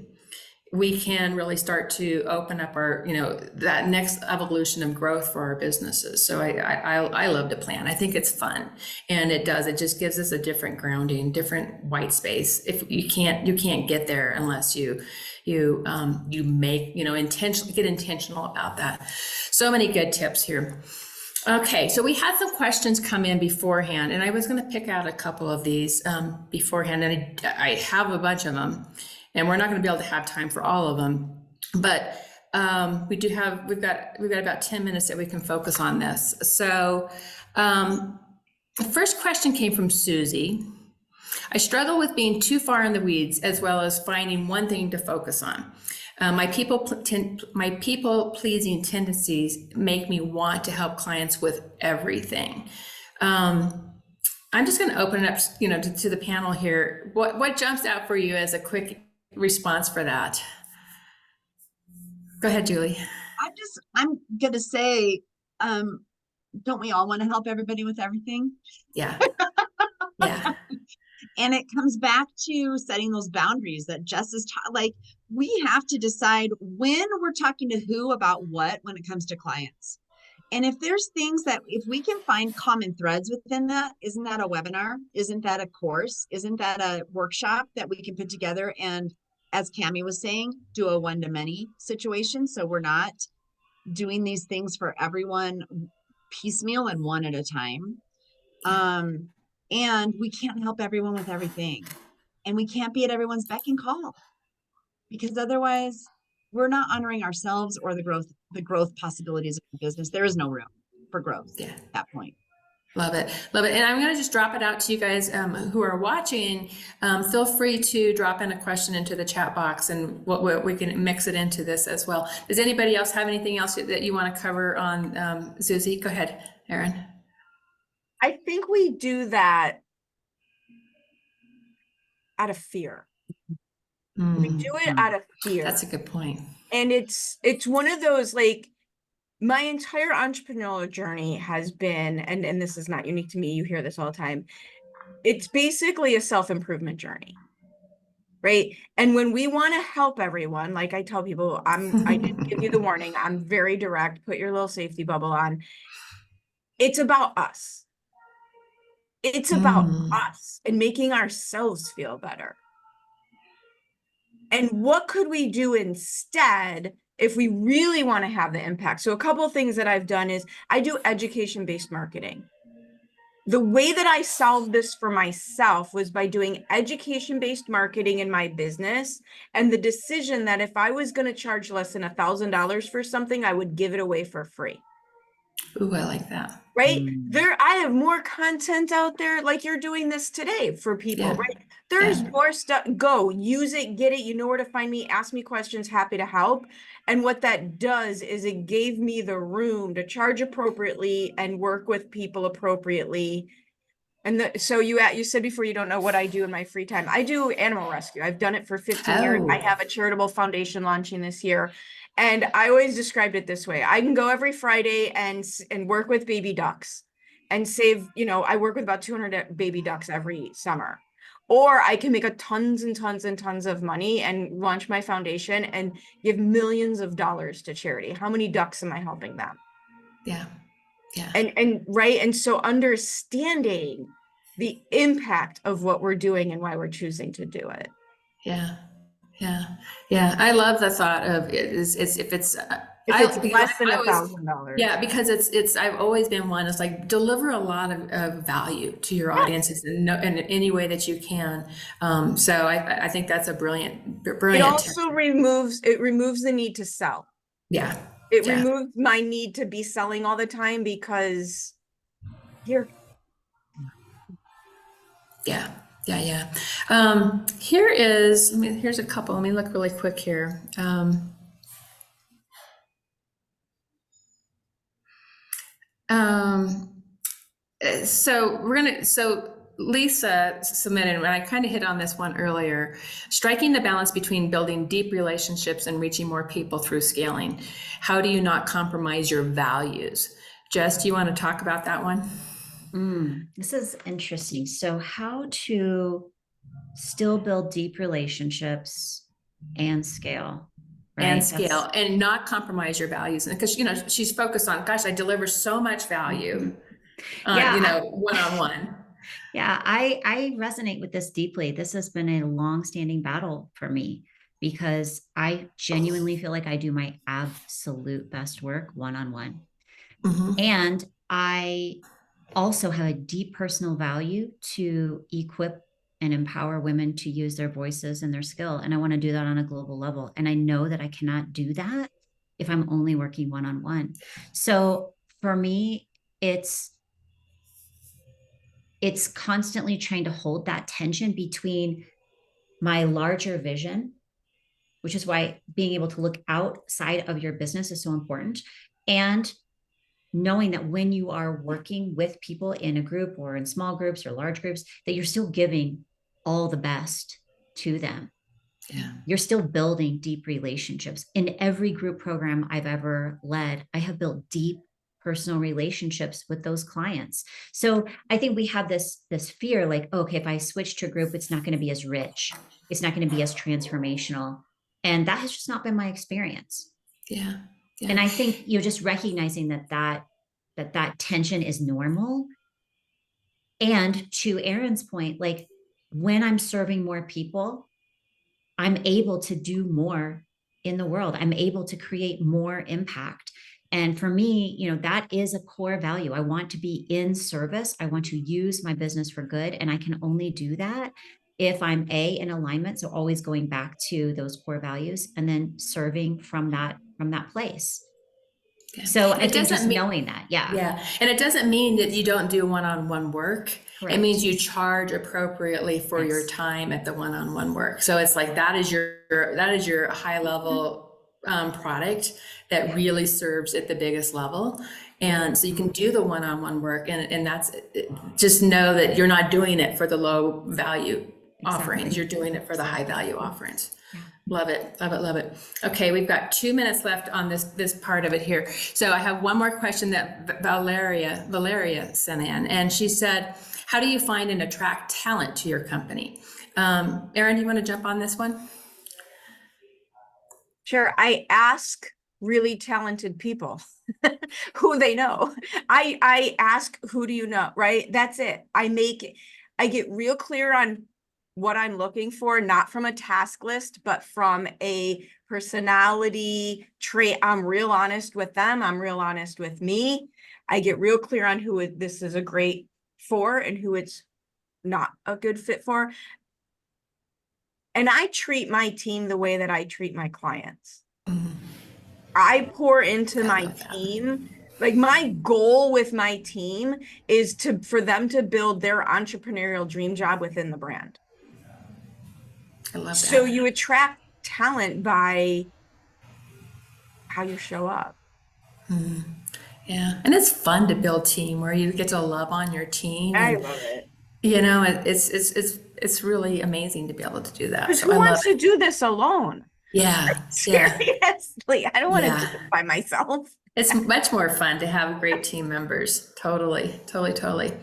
we can really start to open up our, that next evolution of growth for our businesses. So I love to plan. I think it's fun, and it just gives us a different grounding, different white space. If you can't get there unless you make, get intentional about that. So many good tips here. Okay, so we had some questions come in beforehand, and I was going to pick out a couple of these beforehand, and I have a bunch of them. And we're not going to be able to have time for all of them, but we've got about 10 minutes that we can focus on this. So the first question came from Susie. I struggle with being too far in the weeds as well as finding one thing to focus on. My people pleasing tendencies make me want to help clients with everything. I'm just going to open it up, to the panel here. What jumps out for you as a quick response for that? Go ahead, Julie. I'm gonna say, don't we all want to help everybody with everything? Yeah. Yeah. And it comes back to setting those boundaries that Jess is like, we have to decide when we're talking to who about what when it comes to clients. And if there's things that, if we can find common threads within that, isn't that a webinar? Isn't that a course? Isn't that a workshop that we can put together and, as Cammie was saying, do a one-to-many situation? So we're not doing these things for everyone piecemeal and one at a time. And we can't help everyone with everything. And we can't be at everyone's beck and call, because otherwise we're not honoring ourselves or the growth possibilities of the business. There is no room for growth at that point. Love it. Love it. And I'm going to just drop it out to you guys who are watching. Feel free to drop in a question into the chat box, and what we can mix it into this as well. Does anybody else have anything else that you want to cover on Susie? Go ahead, Erin. I think we do that out of fear. We do it out of fear. That's a good point. And it's one of those, like, my entire entrepreneurial journey has been, and this is not unique to me, you hear this all the time, it's basically a self-improvement journey, right? And when we want to help everyone, like I tell people, I did give you the warning, I'm very direct, put your little safety bubble on. It's about us. It's about us and making ourselves feel better. And what could we do instead if we really want to have the impact? So a couple of things that I've done is I do education-based marketing. The way that I solved this for myself was by doing education-based marketing in my business, and the decision that if I was going to charge less than $1,000 for something, I would give it away for free. Ooh, I like that. right? I have more content out there, like you're doing this today for people, Yeah. right? There's Yeah. more stuff. Go use it, get it. You know where to find me. Ask me questions. Happy to help. And what that does is it gave me the room to charge appropriately and work with people appropriately. And so you said before you don't know what I do in my free time. I do animal rescue. I've done it for 15 years. I Oh, have a charitable foundation launching this year. And I always described it this way. I can go every Friday and work with baby ducks and save, I work with about 200 baby ducks every summer. Or I can make tons and tons and tons of money and launch my foundation and give millions of dollars to charity. How many ducks am I helping them? yeah. Yeah. And right. And so understanding the impact of what we're doing and why we're choosing to do it. Yeah. Yeah. Yeah. I love the thought of it is if it's, If I, it's because less than I always, $1,000. yeah, because I've always been one, it's like deliver a lot of value to your Yes. audiences in any way that you can. So I think that's a brilliant It also removes the need to sell. Yeah. It Yeah. removes my need to be selling all the time because here. Yeah. Yeah. Yeah. Here's a couple. Let me look really quick here. So Lisa submitted, and I kind of hit on this one earlier, striking the balance between building deep relationships and reaching more people through scaling. How do you not compromise your values? Jess, do you want to talk about that one? This is interesting. So how to still build deep relationships and scale. Right? And scale and not compromise your values. And because, she's focused on, gosh, I deliver so much value, one-on-one. Yeah, I resonate with this deeply. This has been a long-standing battle for me because I genuinely feel like I do my absolute best work one-on-one. Mm-hmm. And I also have a deep personal value to equip and empower women to use their voices and their skill. And I want to do that on a global level. And I know that I cannot do that if I'm only working one-on-one. So for me, it's constantly trying to hold that tension between my larger vision, which is why being able to look outside of your business is so important, and knowing that when you are working with people in a group or in small groups or large groups, that you're still giving all the best to them. Yeah. You're still building deep relationships. In every group program I've ever led, I have built deep personal relationships with those clients. So I think we have this fear like, okay, if I switch to a group, it's not going to be as rich. It's not going to be as transformational. And that has just not been my experience. Yeah. Yeah. And I think just recognizing that tension is normal. And to Erin's point, like when I'm serving more people, I'm able to do more in the world. I'm able to create more impact. And for me, that is a core value. I want to be in service. I want to use my business for good. And I can only do that if I'm in alignment. So always going back to those core values and then serving from that place. Yeah. So And I think just knowing that. Yeah. Yeah. And it doesn't mean that you don't do one-on-one work. Correct. It means you charge appropriately for your time at the one-on-one work. So it's like that is your high level product that really serves at the biggest level. And so you can do the one-on-one work and that's just know that you're not doing it for the low value offerings. You're doing it for the high value offerings. Yeah. Love it. Love it. Love it. Okay. We've got 2 minutes left on this part of it here. So I have one more question that Valeria sent in, and she said, how do you find and attract talent to your company? Erin, do you want to jump on this one? Sure. I ask really talented people who they know. I ask, who do you know? Right. That's it. I get real clear on what I'm looking for, not from a task list, but from a personality trait. I'm real honest with them. I'm real honest with me. I get real clear on who this is a great for and who it's not a good fit for. And I treat my team the way that I treat my clients. Mm-hmm. I pour into my team Like my goal with my team is for them to build their entrepreneurial dream job within the brand. I love So that. you attract talent by how you show up. Yeah, and it's fun to build team where you get to love on your team, I and love it. you know it's really amazing to be able to do that. Because So who I love wants to it. do this alone? Yeah, yeah, Seriously, I don't want to yeah. do it by myself. It's much more fun to have great team members. Totally, totally, totally.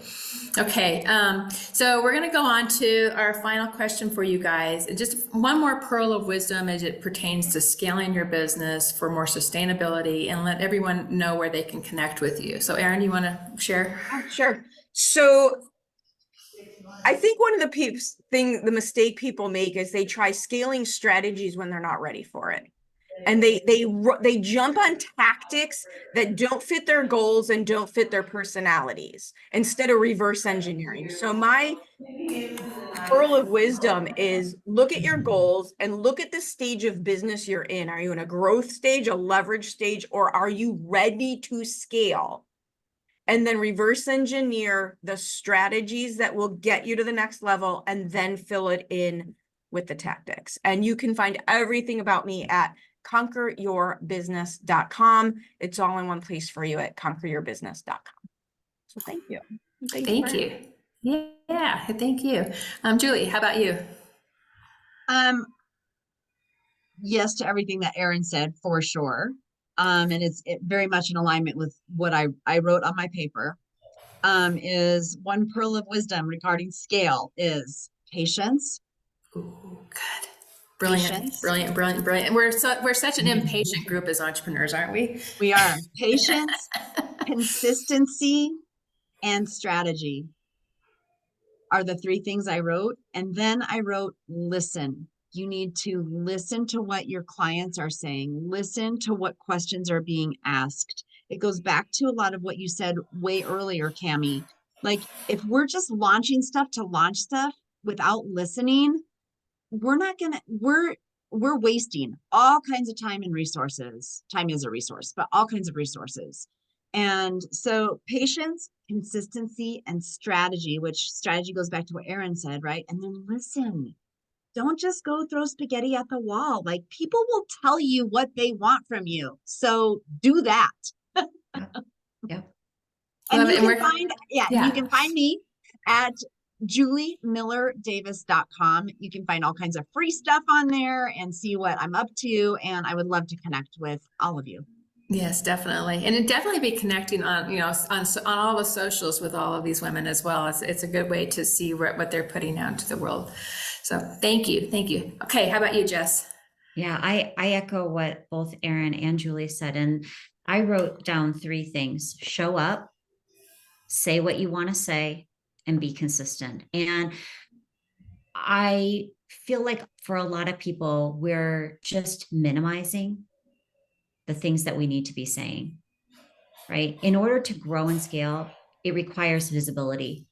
Okay, so we're going to go on to our final question for you guys. Just one more pearl of wisdom as it pertains to scaling your business for more sustainability, and let everyone know where they can connect with you. So, Erin, you want to share? Sure. So I think one of the mistake people make is they try scaling strategies when they're not ready for it. And they jump on tactics that don't fit their goals and don't fit their personalities instead of reverse engineering. So my pearl of wisdom is look at your goals and look at the stage of business you're in. Are you in a growth stage, a leverage stage, or are you ready to scale? And then reverse engineer the strategies that will get you to the next level and then fill it in with the tactics. And you can find everything about me at conqueryourbusiness.com. It's all in one place for you at conqueryourbusiness.com. So thank you. Thank you. Yeah, thank you. Julie, how about you? Yes to everything that Erin said for sure. And it's very much in alignment with what I wrote on my paper. Is one pearl of wisdom regarding scale is patience. Ooh, good. Brilliant, Patience. brilliant, brilliant, brilliant. We're such an impatient group as entrepreneurs, aren't we? We are patience, consistency, and strategy are the three things I wrote. And then I wrote, listen. You need to listen to what your clients are saying. Listen to what questions are being asked. It goes back to a lot of what you said way earlier, Cami. Like if we're just launching stuff to launch stuff without listening, we're wasting all kinds of time and resources. Time is a resource, but all kinds of resources. And so patience, consistency, and strategy, which strategy goes back to what Erin said, right? And then listen. Don't just go throw spaghetti at the wall. Like people will tell you what they want from you. So do that. Yep. And Love you it. And can find, and you can find me at juliemillerdavis.com. You can find all kinds of free stuff on there and see what I'm up to. And I would love to connect with all of you. Yes, definitely. And it definitely be connecting on, on all the socials with all of these women as well. It's a good way to see what they're putting out into the world. So thank you. Thank you. Okay. How about you, Jess? Yeah, I echo what both Erin and Julie said. And I wrote down three things: show up, say what you want to say, and be consistent. And I feel like for a lot of people, we're just minimizing the things that we need to be saying, right? In order to grow and scale, it requires visibility.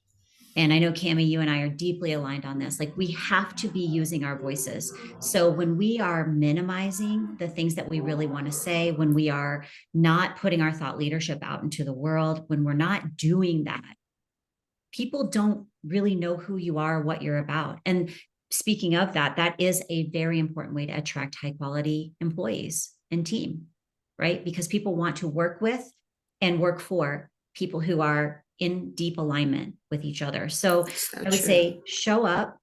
And I know, Cami, you and I are deeply aligned on this. Like we have to be using our voices. So when we are minimizing the things that we really want to say, when we are not putting our thought leadership out into the world, when we're not doing that, people don't really know who you are, what you're about. And speaking of that, that is a very important way to attract high quality employees and team, right? Because people want to work with and work for people who are in deep alignment with each other. So I would say show up,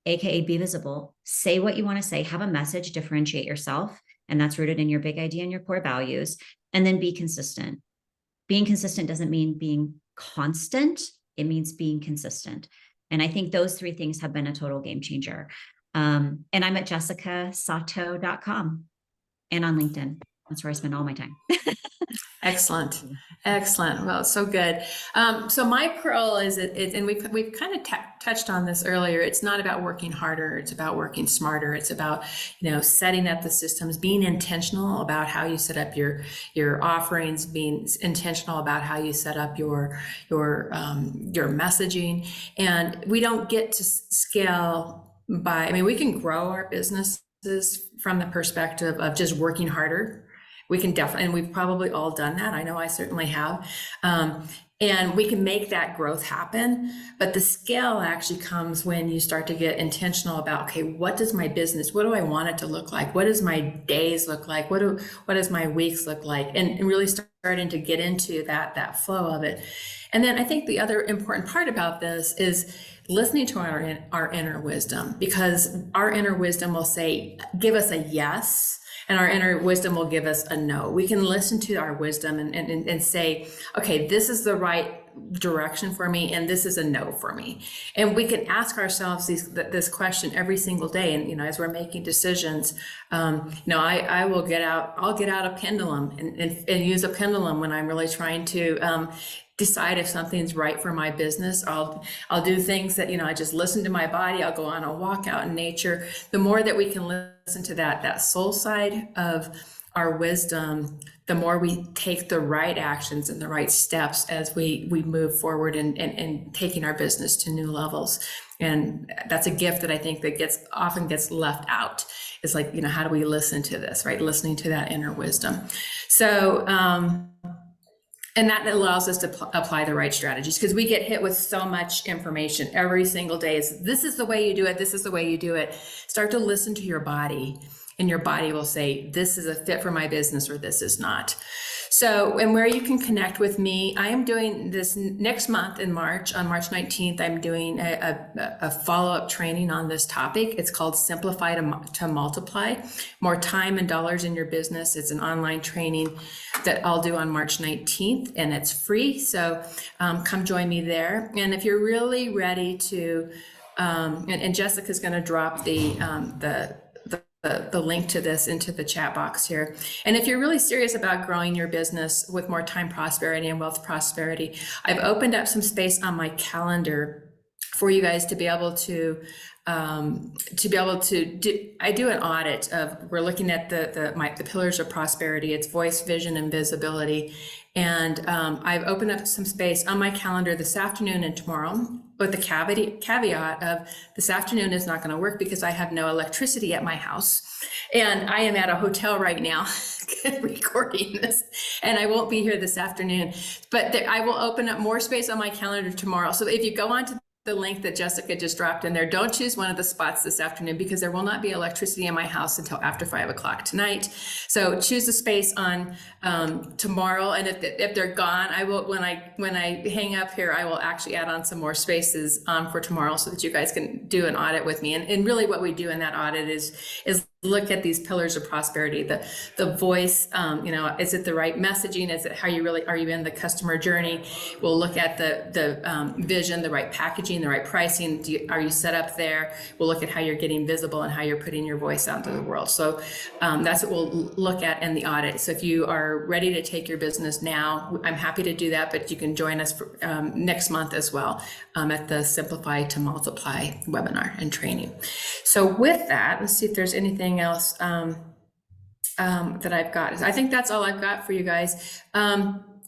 AKA be visible, say what you want to say, have a message, differentiate yourself. And that's rooted in your big idea and your core values. And then be consistent. Being consistent doesn't mean being constant. It means being consistent. And I think those three things have been a total game changer. And I'm at jessicasato.com and on LinkedIn. That's where I spend all my time. Excellent. Excellent. Well, so good. So my pearl is, and we've kind of touched on this earlier. It's not about working harder. It's about working smarter. It's about, setting up the systems, being intentional about how you set up your offerings, being intentional about how you set up your messaging. And we don't get to scale we can grow our businesses from the perspective of just working harder. We can definitely, and we've probably all done that. I know I certainly have. And we can make that growth happen. But the scale actually comes when you start to get intentional about, okay, what does my business, what do I want it to look like? What does my days look like? What does my weeks look like? And really starting to get into that flow of it. And then I think the other important part about this is listening to our inner wisdom, because our inner wisdom will say, give us a yes. And our inner wisdom will give us a no. We can listen to our wisdom and say, okay, this is the right direction for me, and this is a no for me. And we can ask ourselves this question every single day. And, as we're making decisions, I'll get out a pendulum and use a pendulum when I'm really trying to decide if something's right for my business. I'll do things that, I just listen to my body. I'll go on a walk out in nature. The more that we can listen to that soul side of our wisdom, the more we take the right actions and the right steps as we move forward and taking our business to new levels. And that's a gift that I think that often gets left out. It's like, how do we listen to this, right? Listening to that inner wisdom. So, and that allows us to apply the right strategies, because we get hit with so much information every single day. This is the way you do it. This is the way you do it. Start to listen to your body, and your body will say, this is a fit for my business, or this is not. So, and where you can connect with me, I am doing this next month in March. On March 19th, I'm doing a follow-up training on this topic. It's called Simplify to Multiply, More Time and Dollars in Your Business. It's an online training that I'll do on March 19th, and it's free. So come join me there. And if you're really ready to, and Jessica's going to drop the link to this into the chat box here. And if you're really serious about growing your business with more time prosperity and wealth prosperity, I've opened up some space on my calendar for you guys to be able to do. I do an audit of, we're looking at the pillars of prosperity. It's voice, vision, and visibility. And I've opened up some space on my calendar this afternoon and tomorrow, with the caveat of this afternoon is not going to work because I have no electricity at my house. And I am at a hotel right now recording this, and I won't be here this afternoon. But I will open up more space on my calendar tomorrow. So if you go on to the link that Jessica just dropped in there, don't choose one of the spots this afternoon, because there will not be electricity in my house until after 5 o'clock tonight. So choose a space on tomorrow, and if they're gone, I will, when I hang up here, I will actually add on some more spaces for tomorrow, so that you guys can do an audit with me. And really what we do in that audit is look at these pillars of prosperity, the voice, is it the right messaging? Is it how you really, are you in the customer journey? We'll look at the vision, the right packaging, the right pricing. Are you set up there? We'll look at how you're getting visible and how you're putting your voice out to the world. So that's what we'll look at in the audit. So if you are ready to take your business now, I'm happy to do that, but you can join us for, next month as well at the Simplify to Multiply webinar and training. So with that, let's see if there's anything else that I've got. I think that's all I've got for you guys.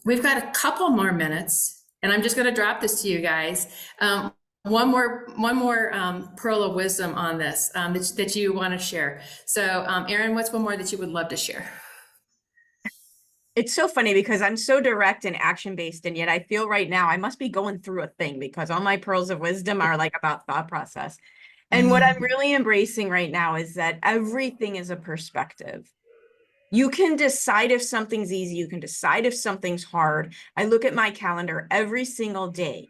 We've got a couple more minutes, and I'm just going to drop this to you guys. One more pearl of wisdom on this that you want to share. So, Erin, what's one more that you would love to share? It's so funny because I'm so direct and action-based, and yet I feel right now I must be going through a thing, because all my pearls of wisdom are like about thought process. And what I'm really embracing right now is that everything is a perspective. You can decide if something's easy. You can decide if something's hard. I look at my calendar every single day,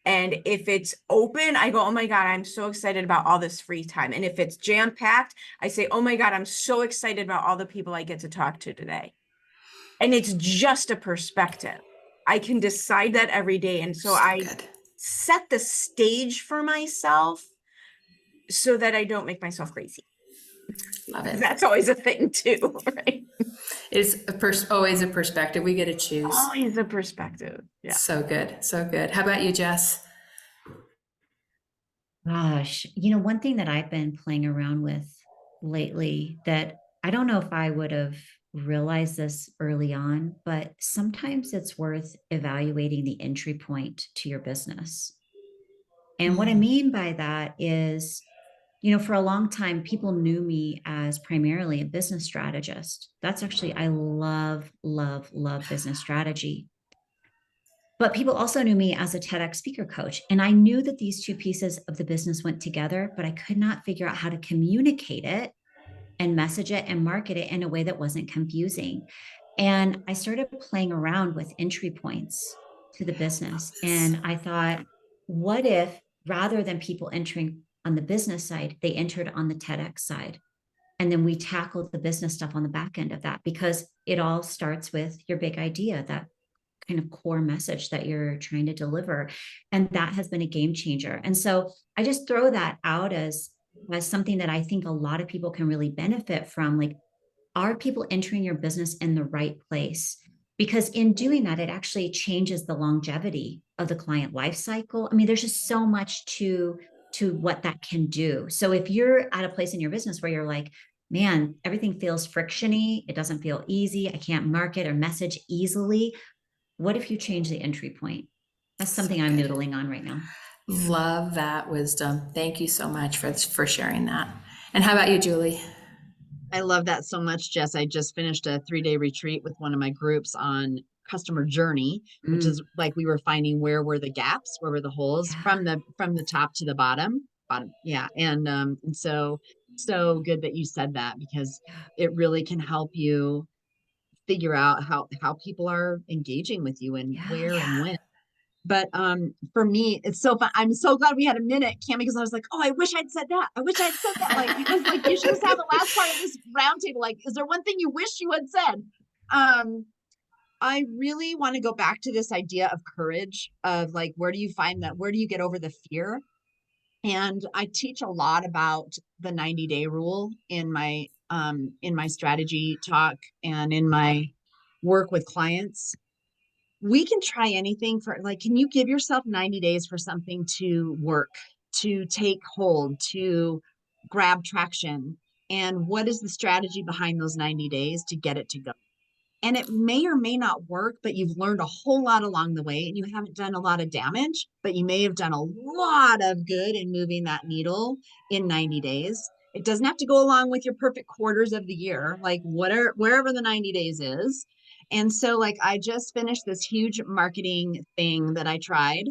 and if it's open, I go, oh my God, I'm so excited about all this free time. And if it's jam-packed, I say, oh my God, I'm so excited about all the people I get to talk to today. And it's just a perspective. I can decide that every day. And so I set the stage for myself so that I don't make myself crazy. Love it. That's always a thing too, right? It's always a perspective. We get to choose. Always a perspective. Yeah. So good. So good. How about you, Jess? Gosh, one thing that I've been playing around with lately that I don't know if I would have realized this early on, but sometimes it's worth evaluating the entry point to your business. And what I mean by that is, for a long time, people knew me as primarily a business strategist. That's actually, I love, love, love business strategy. But people also knew me as a TEDx speaker coach. And I knew that these two pieces of the business went together, but I could not figure out how to communicate it and message it and market it in a way that wasn't confusing. And I started playing around with entry points to the business. And I thought, what if rather than people entering on the business side, they entered on the TEDx side? And then we tackled the business stuff on the back end of that, because it all starts with your big idea, that kind of core message that you're trying to deliver. And that has been a game changer. And so I just throw that out as something that I think a lot of people can really benefit from. Like, are people entering your business in the right place? Because in doing that, it actually changes the longevity of the client life cycle. I mean, there's just so much to what that can do. So if you're at a place in your business where you're like, man, everything feels frictiony, it doesn't feel easy, I can't market or message easily, what if you change the entry point? That's something I'm noodling on right now. Love that wisdom. Thank you so much for sharing that. And how about you, Julie? I love that so much, Jess. I just finished a 3-day retreat with one of my groups on customer journey, which is like we were finding where were the gaps, where were the holes from the top to the bottom. Yeah. And so good that you said that, because it really can help you figure out how people are engaging with you and where and when. But for me, it's so fun. I'm so glad we had a minute, Cam, because I was like, oh, I wish I'd said that. I wish I'd said that. Like, because like you should just have the last part of this roundtable. Like, is there one thing you wish you had said? I really want to go back to this idea of courage, of like, where do you find that? Where do you get over the fear? And I teach a lot about the 90-day rule in my strategy talk and in my work with clients. We can try anything for, like, can you give yourself 90 days for something to work, to take hold, to grab traction? And what is the strategy behind those 90 days to get it to go? And it may or may not work, but you've learned a whole lot along the way, and you haven't done a lot of damage, but you may have done a lot of good in moving that needle in 90 days. It doesn't have to go along with your perfect quarters of the year, like wherever the 90 days is. And so, like, I just finished this huge marketing thing that I tried.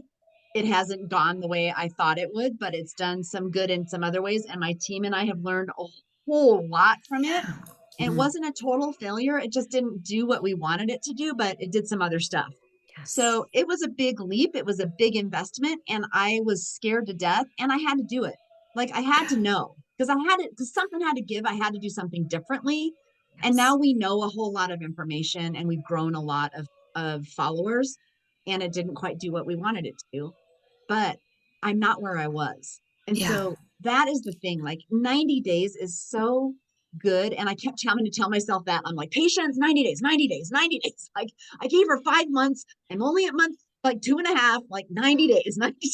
It hasn't gone the way I thought it would, but it's done some good in some other ways. And my team and I have learned a whole lot from it. And it wasn't a total failure. It just didn't do what we wanted it to do, but it did some other stuff. Yes. So it was a big leap. It was a big investment, and I was scared to death, and I had to do it. Like, I had to know, because something had to give. I had to do something differently. And now we know a whole lot of information, and we've grown a lot of followers, and it didn't quite do what we wanted it to do, but I'm not where I was. And so that is the thing, like 90 days is so good. And I kept having to tell myself that. I'm like, patience, 90 days, 90 days, 90 days. Like, I gave her 5 months. I'm only at month like 2.5, like 90 days, 90 days.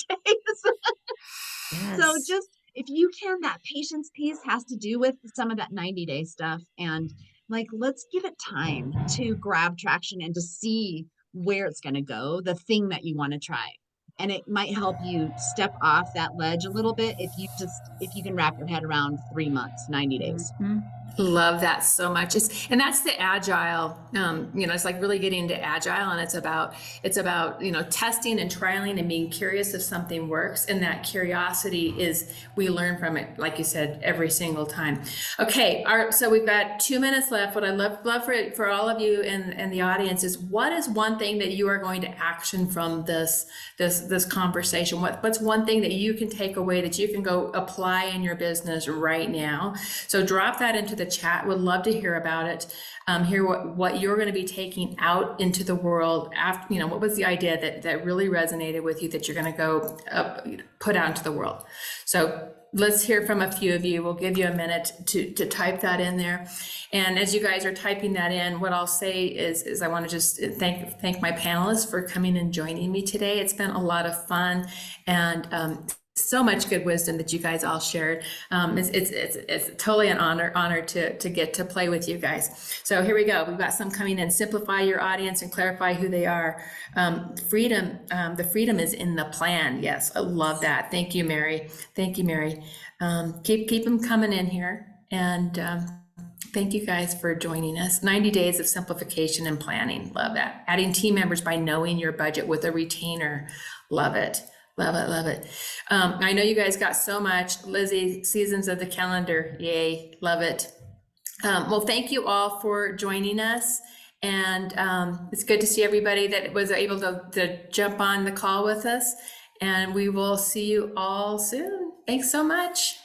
So just, if you can, that patience piece has to do with some of that 90-day stuff. And like, let's give it time to grab traction and to see where it's going to go, the thing that you want to try. And it might help you step off that ledge a little bit if you can wrap your head around 3 months, 90 days. Love that so much. And that's the agile, it's like really getting into agile, and it's about, testing and trialing and being curious if something works. And that curiosity is, we learn from it, like you said, every single time. Okay. So we've got 2 minutes left. What I love for all of you in the audience is, what is one thing that you are going to action from this conversation? What's one thing that you can take away that you can go apply in your business right now? So drop that into the chat. Would love to hear about it. Hear what you're going to be taking out into the world after, what was the idea that really resonated with you that you're going to go put out into the world. So let's hear from a few of you. We'll give you a minute to type that in there. And as you guys are typing that in, what I'll say is I want to just thank my panelists for coming and joining me today. It's been a lot of fun, and so much good wisdom that you guys all shared. It's totally an honor to get to play with you guys. So here we go. We've got some coming in. Simplify your audience and clarify who they are. Freedom. The freedom is in the plan. Yes, I love that. Thank you, Mary. Thank you, Mary. Keep them coming in here. And thank you guys for joining us. 90 days of simplification and planning. Love that. Adding team members by knowing your budget with a retainer. Love it. Love it, love it. I know you guys got so much. Lizzie, seasons of the calendar. Yay, love it. Well, thank you all for joining us. And it's good to see everybody that was able to jump on the call with us. And we will see you all soon. Thanks so much.